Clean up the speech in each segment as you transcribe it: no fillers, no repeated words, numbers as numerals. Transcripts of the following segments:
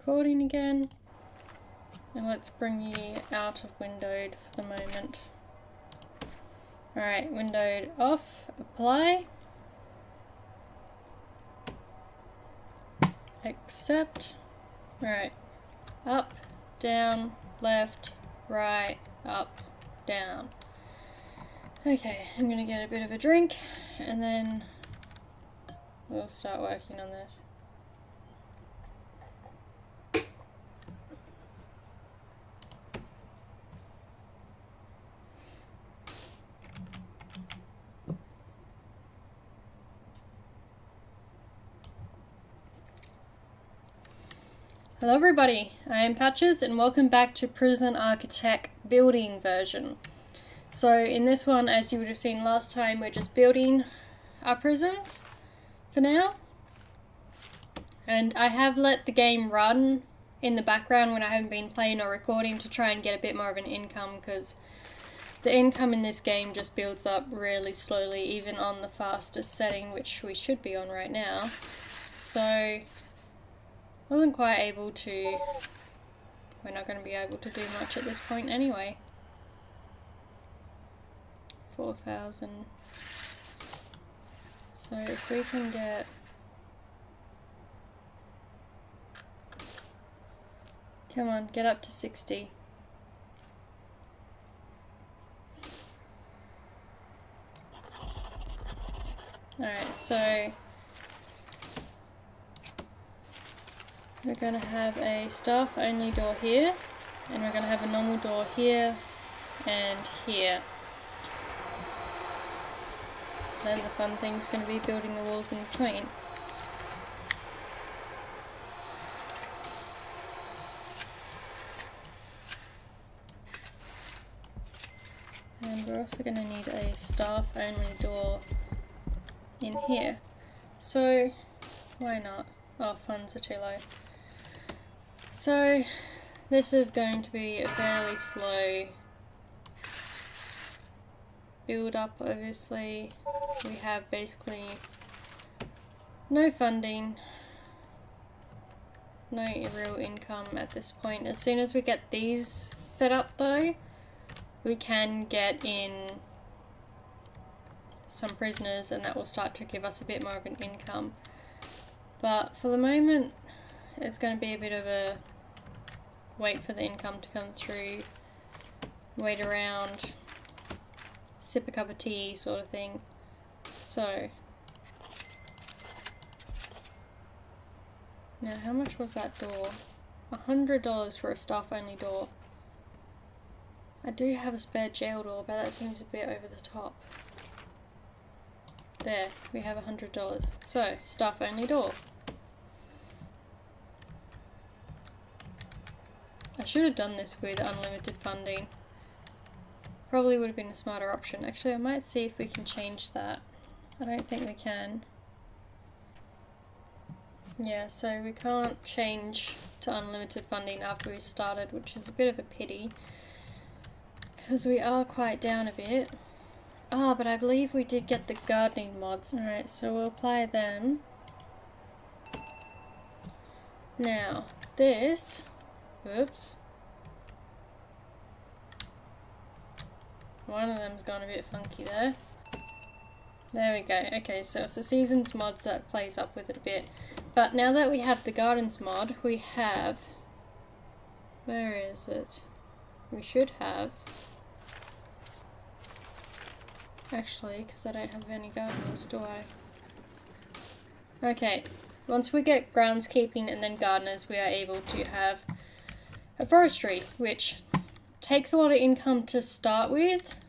recording again. And let's bring you out of windowed for the moment. Alright, windowed off, apply. Accept. Alright, up, down, left, right, up, down. Okay, I'm gonna get a bit of a drink and then we'll start working on this. Hello everybody, I am Patches and welcome back to Prison Architect building version. So in this one, as you would have seen last time, we're just building our prisons for now. And I have let the game run in the background when I haven't been playing or recording to try and get a bit more of an income, because the income in this game just builds up really slowly, even on the fastest setting, which we should be on right now. So wasn't quite able to, we're not going to be able to do much at this point anyway. 4,000. So if we can get, come on, get up to 60. Alright, so we're going to have a staff only door here, and we're going to have a normal door here and here. Then the fun thing's going to be building the walls in between. And we're also going to need a staff only door in here. So why not? Oh, funds are too low. So this is going to be a fairly slow build up, obviously. We have basically no funding, no real income at this point. As soon as we get these set up though, we can get in some prisoners and that will start to give us a bit more of an income. But for the moment, it's going to be a bit of a wait for the income to come through, wait around, sip a cup of tea sort of thing. So, now how much was that door? $100 for a staff only door. I do have a spare jail door, but that seems a bit over the top. There, we have $100. So, staff only door. I should have done this with unlimited funding. Probably would have been a smarter option. Actually, I might see if we can change that. I don't think we can. Yeah, so we can't change to unlimited funding after we started, which is a bit of a pity, because we are quite down a bit. Ah, but I believe we did get the gardening mods. Alright, so we'll apply them. Now, this, whoops. One of them's gone a bit funky there. There we go. Okay, so it's the seasons mods that plays up with it a bit. But now that we have the gardens mod, we have, where is it? We should have, actually, because I don't have any gardeners, do I? Okay, once we get groundskeeping and then gardeners, we are able to have a forestry, which takes a lot of income to start with,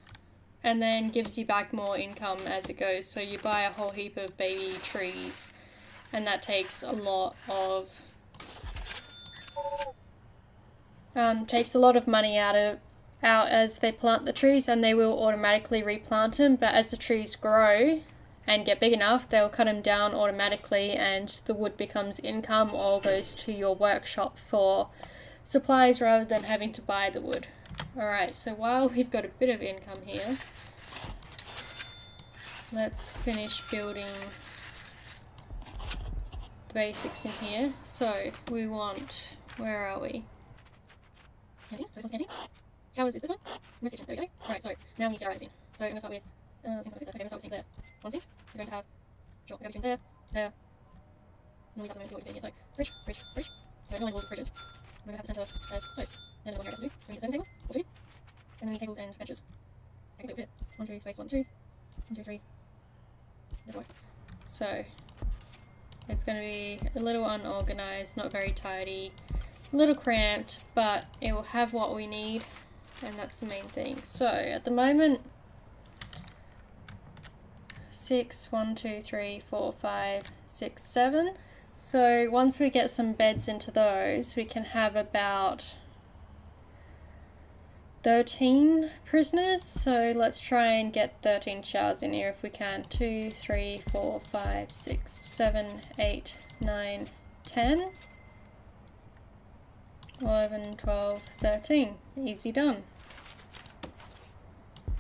and then gives you back more income as it goes. So you buy a whole heap of baby trees, and that takes a lot of money out as they plant the trees, and they will automatically replant them. But as the trees grow and get big enough, they'll cut them down automatically, and the wood becomes income or goes to your workshop for supplies rather than having to buy the wood. Alright, so while we've got a bit of income here, let's finish building the basics in here. So we want Where are we? Canteen. So this one's canteen. Showers is this one. Where's the kitchen? There we go. Alright, so now we need to air out the scene. So I'm going to start with sinks there. Okay, we're going to start with sink there. One sink. We're going to have sure, we'll go between there, there. And we'll leave that and see what we can do here. So fridge, fridge, fridge. So no line walls with fridges. We're going to have the centre as toast. And then the one here has to do. So we need a centre table, or two. And then we need tables and benches. I can do it. 1, 2, space 1, 2. 1, 2, 3. This works. So it's going to be a little unorganised, not very tidy, a little cramped, but it will have what we need, and that's the main thing. So at the moment, 6, 1, 2, 3, 4, 5, 6, 7. So once we get some beds into those, we can have about 13 prisoners. So let's try and get 13 showers in here if we can. 2, 3, 4, 5, 6, 7, 8, 9, 10, 11, 12, 13. Easy done.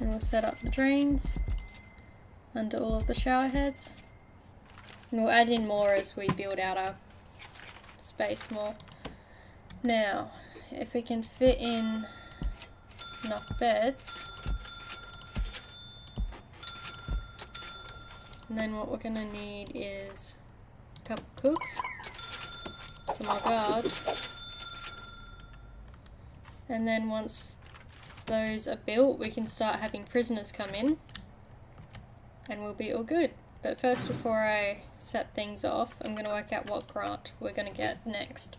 And we'll set up the drains under all of the shower heads. And we'll add in more as we build out our space more. Now, if we can fit in enough beds, and then what we're going to need is a couple cooks, some more guards, and then once those are built we can start having prisoners come in and we'll be all good. But first, before I set things off, I'm going to work out what grant we're going to get next.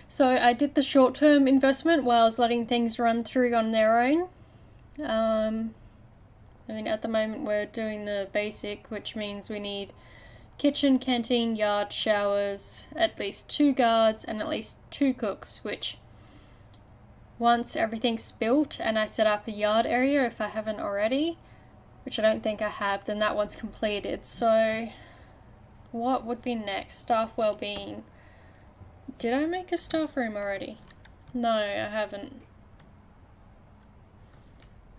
So I did the short-term investment while I was letting things run through on their own. I mean, at the moment we're doing the basic, which means we need kitchen, canteen, yard, showers, at least 2 guards, and at least 2 cooks, which once everything's built and I set up a yard area, if I haven't already, which I don't think I have, then that one's completed. So what would be next? Staff wellbeing. Did I make a staff room already? No, I haven't.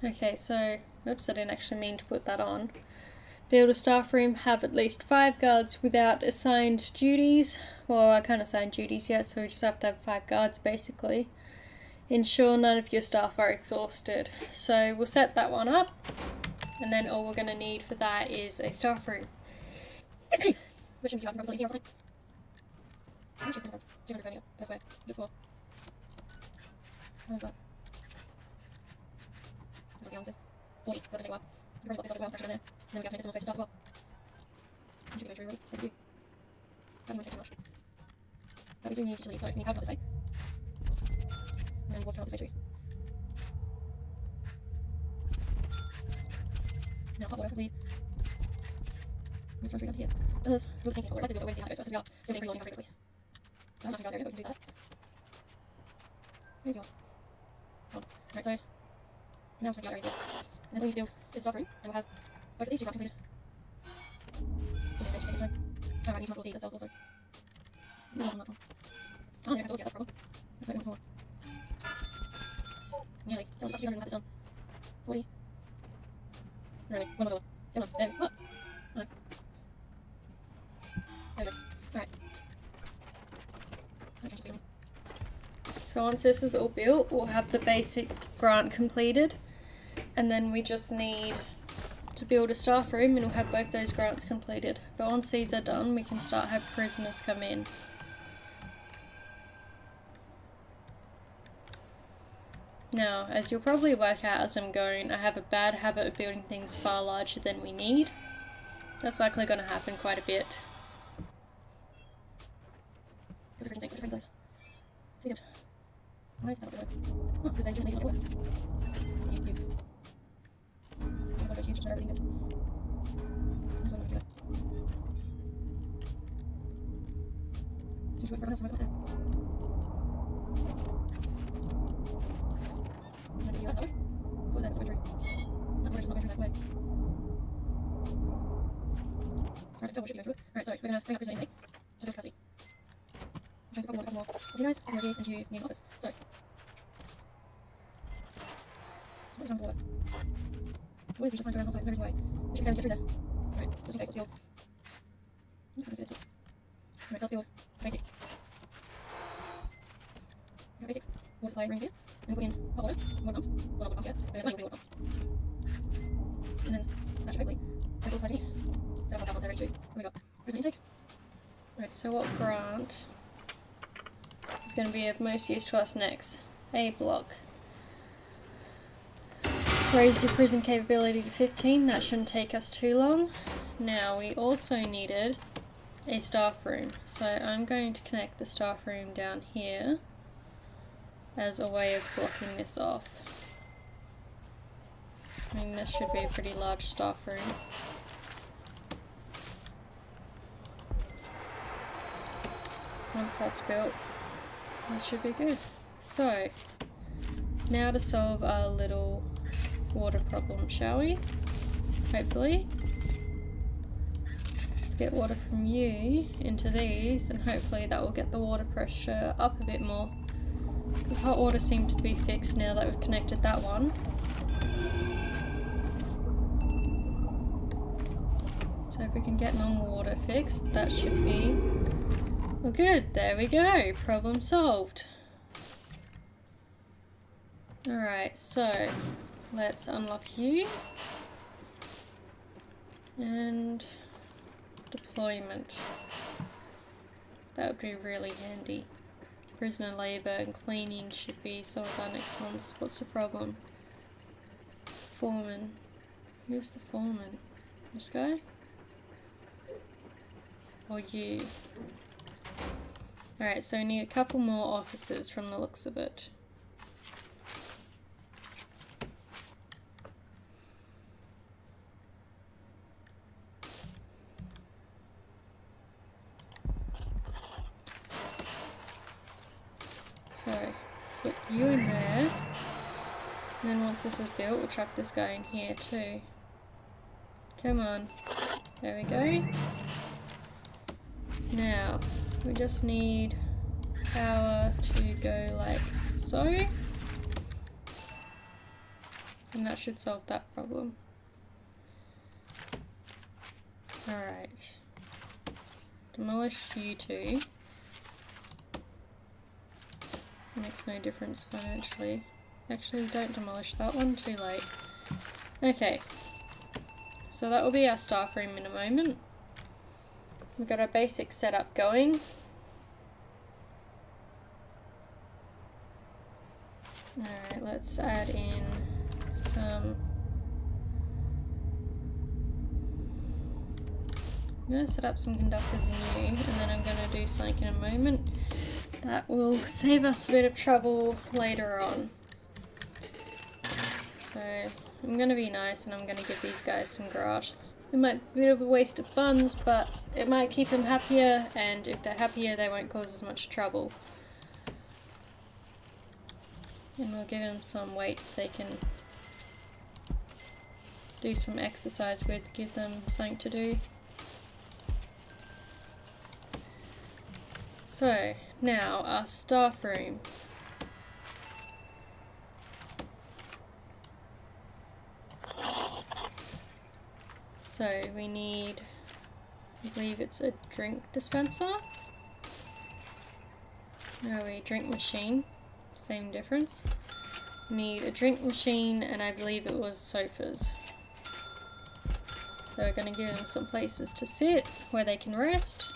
Okay, so, oops, I didn't actually mean to put that on. Build a staff room, have at least 5 guards without assigned duties. Well, I can't assign duties yet, so we just have to have 5 guards basically. Ensure none of your staff are exhausted. So we'll set that one up, and then all we're going to need for that is a staff room. Which one do you have? Probably here or something? How much is this? 200 revenue. This way. This wall. How is that? That's what the balance is. 40. So that's going to take a while. You can probably lock this up as well. Pressure in there. And then we got to make this little space as well. Should we go through really? Yes, we do. I don't want to take too much. But we do need utilities, so we need power this way. And then water this way too. Now hot water, probably. Let's run through down here. We'll the sink or like to do it, we'll see how it goes. So let's so they reloading very quickly. So I'm not going to go there, but we can do that. Where's your one? Right, so now I'm going to go right here. And then we need to build this staff room, and we'll have both of these 2 grants completed. So maybe I should take this one. Oh, I need to multiple these themselves also. So maybe on that one. Oh, no, I have those yet, that's a problem. Looks like we want some more. Nearly. No, it's up to 200, we'll have this done. 40. Really, one more. Come on, there. Oh! No. There we go. Alright. Okay, just give me. So once this is all built, we'll have the basic grant completed, and then we just need to build a staff room and we'll have both those grants completed. But once these are done, we can start have prisoners come in. Now, as you'll probably work out as I'm going, I have a bad habit of building things far larger than we need. That's likely going to happen quite a bit. Too good. Why is that not good? Oh, because they usually make it not work. You. I'm going to use just for everything good. That's what I'm going to do. Seems to work for everyone else, so where's it there? Let's see that way. Go there, it's not going through. That water's just not going through that way. Alright, so we should be going through it. Alright, so we're going to bring up this main thing. So go to capacity. I'm trying to probably want a couple more of you guys, and you need an office. So what is wrong with water? Always usually find around all sides, there is a way. We should be able to get through there. Alright, just in case, let's build. Looks like it's Alright, so let's build basic. a basic water supply room here. And put in hot water, water pump. Well, not water pump yet, but we're planning on putting water pump. And then that should hopefully that's all supplies we need. So I'll have that there ready to. What we got? Where's the intake? Right, so what grant is going to be of most use to us next? A block. Raise your prison capability to 15, that shouldn't take us too long. Now we also needed a staff room, so I'm going to connect the staff room down here as a way of blocking this off. I mean, this should be a pretty large staff room. Once that's built, that should be good. So, now to solve our little water problem, shall we? Hopefully. Let's get water from you into these, and hopefully that will get the water pressure up a bit more. Because hot water seems to be fixed now that we've connected that one. So if we can get normal water fixed, that should be well good. There we go. Problem solved. Alright, so let's unlock you. And deployment. That would be really handy. Prisoner labour and cleaning should be some of our next ones. What's the problem? Foreman. Who's the foreman? This guy? Or you? Alright, so we need a couple more officers from the looks of it. So, put you in there. And then once this is built, we'll chuck this guy in here too. Come on. There we go. Now, we just need power to go like so. And that should solve that problem. Alright. Demolish you two. Makes no difference financially. Actually, don't demolish that one, too late. Okay. So that will be our staff room in a moment. We've got our basic setup going. Alright, let's add in some... I'm going to set up some conductors in you, and then I'm going to do something in a moment that will save us a bit of trouble later on. So I'm going to be nice and I'm going to give these guys some grass. It might be a bit of a waste of funds, but it might keep them happier, and if they're happier they won't cause as much trouble. And we'll give them some weights they can do some exercise with, give them something to do. So, now our staff room. So we need, I believe it's a drink dispenser. No, a drink machine, same difference. We need a drink machine, and I believe it was sofas. So we're going to give them some places to sit where they can rest.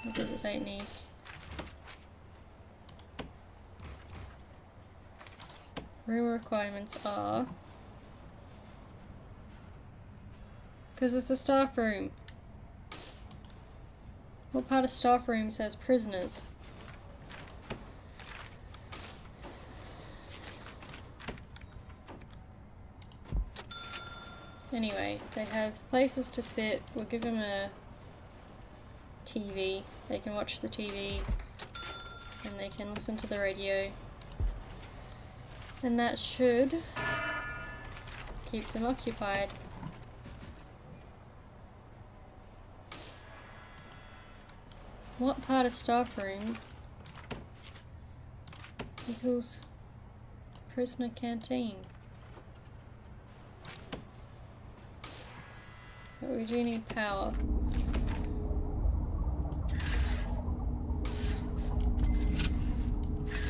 What does it say it needs? Room requirements are... Because it's a staff room. What part of staff room says prisoners? Anyway, they have places to sit. We'll give them a TV. They can watch the TV and they can listen to the radio. And that should keep them occupied. What part of staff room equals prisoner canteen? But we do need power.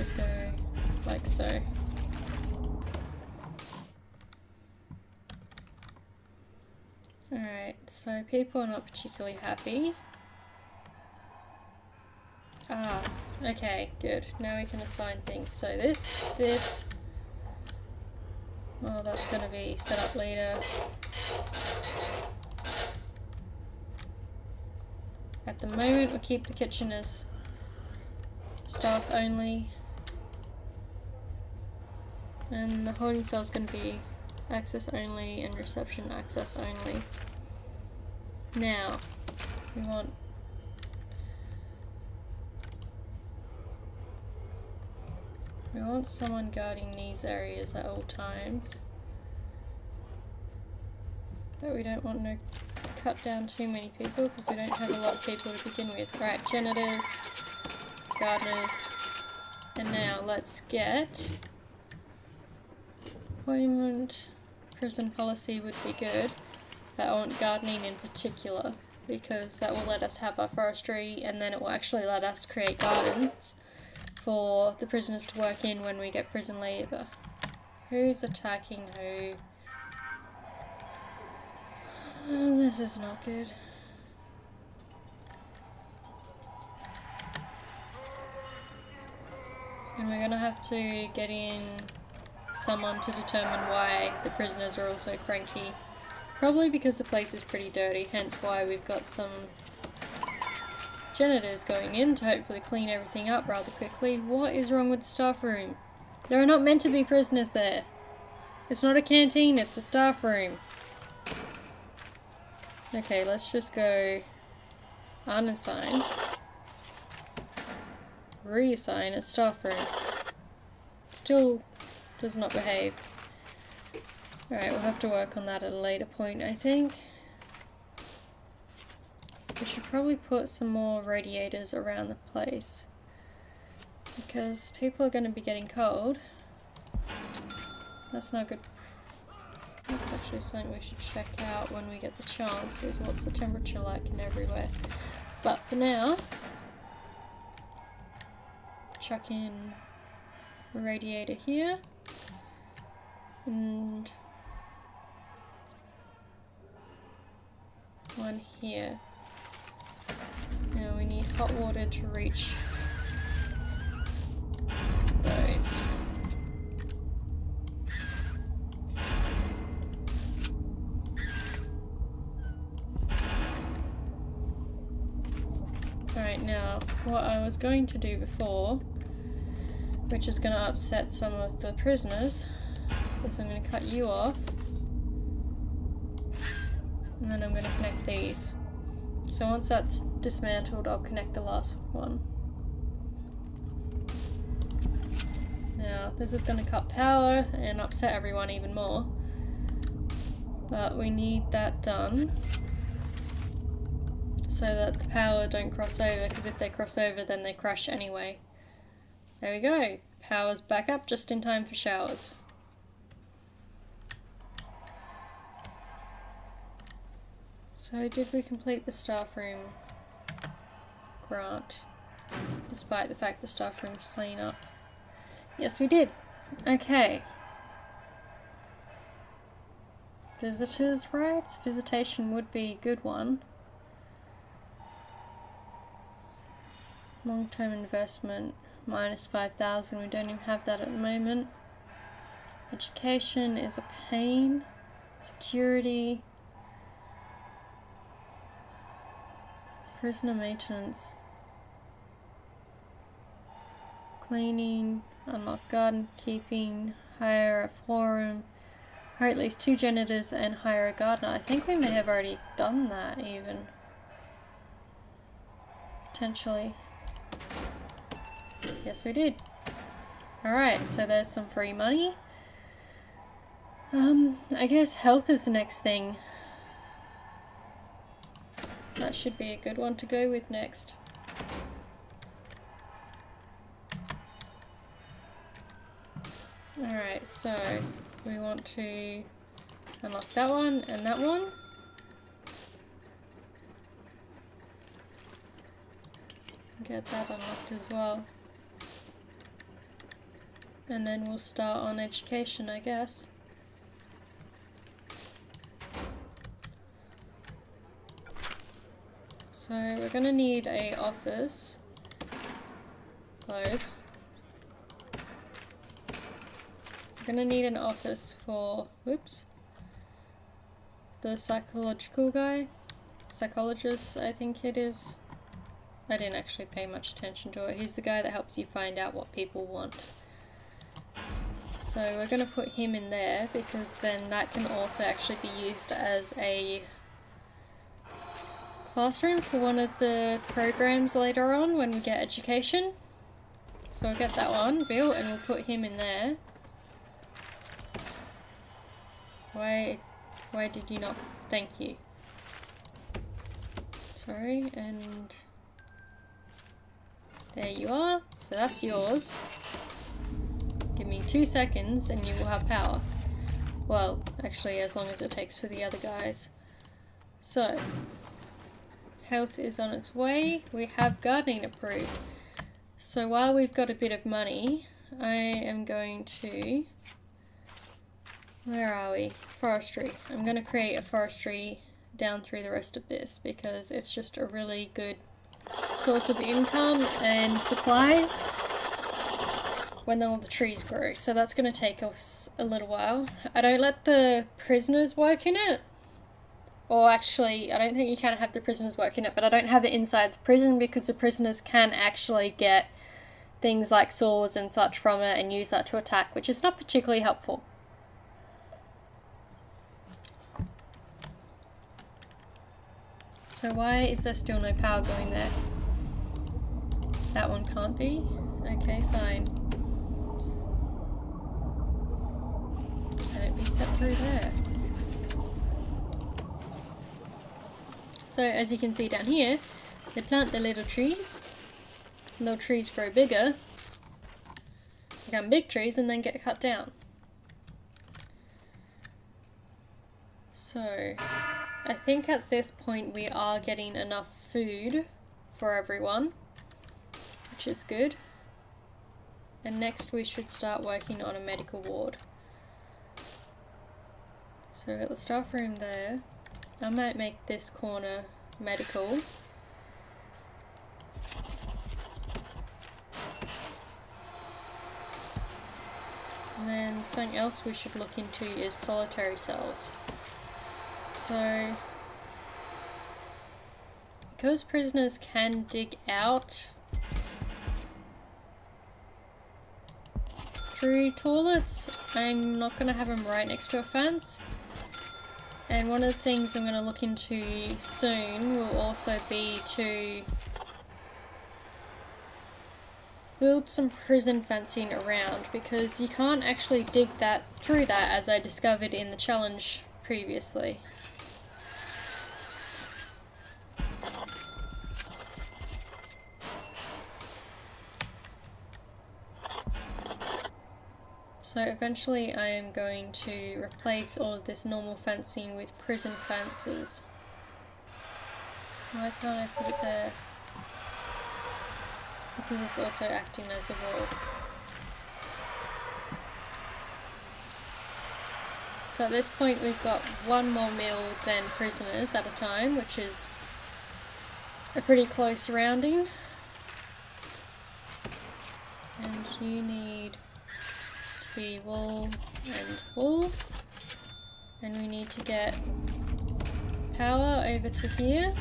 just go like so. Alright, so people are not particularly happy. Ah, okay, good. Now we can assign things. So this. Oh, that's going to be set up later. At the moment, we'll keep the kitchen as staff only. And the holding cell is going to be access only and reception access only. Now, we want someone guarding these areas at all times. But we don't want to cut down too many people because we don't have a lot of people to begin with. Right, janitors, gardeners, and now let's get employment. Prison policy would be good, but I want gardening in particular because that will let us have our forestry and then it will actually let us create gardens for the prisoners to work in when we get prison labour. Who's attacking who? Oh, this is not good. And we're gonna have to get in someone to determine why the prisoners are also cranky. Probably because the place is pretty dirty, hence why we've got some janitors going in to hopefully clean everything up rather quickly. What is wrong with the staff room? There are not meant to be prisoners there. It's not a canteen, it's a staff room. Okay, let's just go unassign. Reassign a staff room. Still does not behave. Alright, we'll have to work on that at a later point, I think. We should probably put some more radiators around the place because people are going to be getting cold. That's not good. That's actually something we should check out when we get the chance, is what's the temperature like in everywhere. But for now, chuck in a radiator here and one here. Now we need hot water to reach those. Alright, now what I was going to do before, which is going to upset some of the prisoners, is I'm going to cut you off and then I'm going to connect these. So once that's dismantled, I'll connect the last one. Now, this is going to cut power and upset everyone even more. But we need that done so that the power don't cross over, because if they cross over then they crash anyway. There we go. Power's back up just in time for showers. So did we complete the staff room grant, despite the fact the staff room's playing up? Yes, we did. Okay. Visitors' rights? Visitation would be a good one. Long-term investment, minus 5,000. We don't even have that at the moment. Education is a pain. Security. Prisoner maintenance. Cleaning. Unlock garden keeping. Hire a forum. Hire at least 2 janitors and hire a gardener. I think we may have already done that even. Potentially. Yes, we did. Alright, so there's some free money. I guess health is the next thing. That should be a good one to go with next. Alright, so we want to unlock that one and that one. Get that unlocked as well. and then we'll start on education, I guess. So we're going to need a office. Close. We're going to need an office for, whoops, the psychological guy. Psychologist, I think it is. I didn't actually pay much attention to it. He's the guy that helps you find out what people want. So we're going to put him in there because then that can also actually be used as a classroom for one of the programs later on when we get education. So we'll get that one built and we'll put him in there. Why did you not? Thank you. Sorry, and there you are. So that's yours. Give me 2 seconds and you will have power. Well, actually as long as it takes for the other guys. So, health is on its way. We have gardening approved. So while we've got a bit of money, I am going to... Where are we? Forestry. I'm going to create a forestry down through the rest of this because it's just a really good source of income and supplies when all the trees grow. So that's going to take us a little while. I don't let the prisoners work in it. Or actually, I don't think you can have the prisoners work in it, but I don't have it inside the prison because the prisoners can actually get things like swords and such from it and use that to attack, which is not particularly helpful. So why is there still no power going there? That one can't be? Okay, fine. Can it be set through there? So as you can see down here, they plant the little trees. Little trees grow bigger, become big trees, and then get cut down. So I think at this point we are getting enough food for everyone, which is good. And next we should start working on a medical ward. So we've got the staff room there. I might make this corner medical. And then something else we should look into is solitary cells. So, because prisoners can dig out through toilets, I'm not going to have them right next to a fence. And one of the things I'm going to look into soon will also be to build some prison fencing around, because you can't actually dig that through that, as I discovered in the challenge previously. So eventually I am going to replace all of this normal fencing with prison fences. Why can't I put it there? Because it's also acting as a wall. So at this point we've got one more meal than prisoners at a time, which is a pretty close surrounding. And you need to be wool and wool. And we need to get power over to here.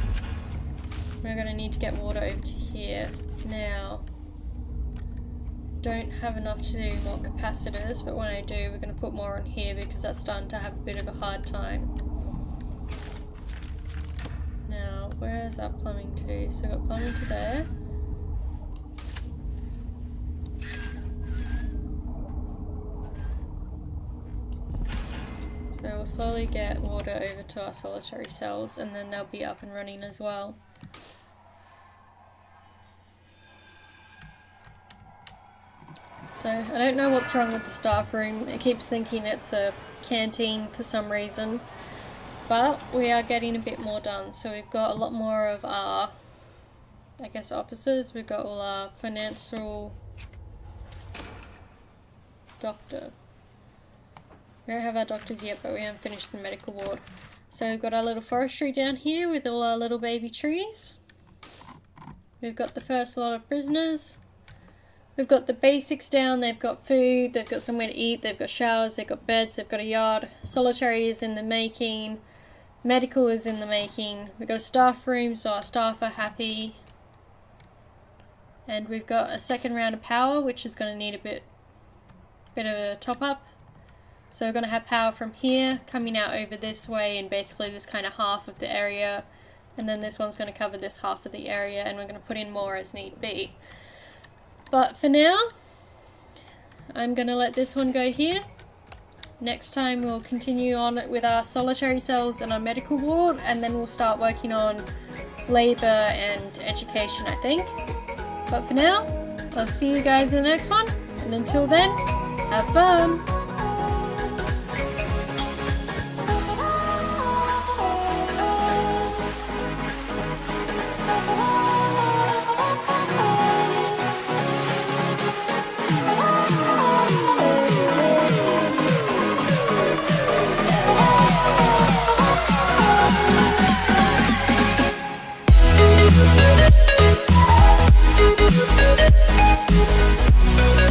We're going to need to get water over to here. Now, don't have enough to do more capacitors, but when I do, we're going to put more on here because that's starting to have a bit of a hard time. Now, where is our plumbing to? So we've got plumbing to there. So we'll slowly get water over to our solitary cells and then they'll be up and running as well. So I don't know what's wrong with the staff room. It keeps thinking it's a canteen for some reason. But we are getting a bit more done. So we've got a lot more of our, I guess, officers. We've got all our financial doctor. We don't have our doctors yet, but we haven't finished the medical ward. So we've got our little forestry down here with all our little baby trees. We've got the first lot of prisoners. We've got the basics down. They've got food, they've got somewhere to eat, they've got showers, they've got beds, they've got a yard. Solitary is in the making. Medical is in the making. We've got a staff room, so our staff are happy. And we've got a second round of power, which is going to need a bit of a top up. So we're going to have power from here coming out over this way and basically this kind of half of the area. And then this one's going to cover this half of the area, and we're going to put in more as need be. But for now, I'm going to let this one go here. Next time we'll continue on with our solitary cells and our medical ward, and then we'll start working on labour and education, I think. But for now, I'll see you guys in the next one, and until then, have fun! We'll be right back.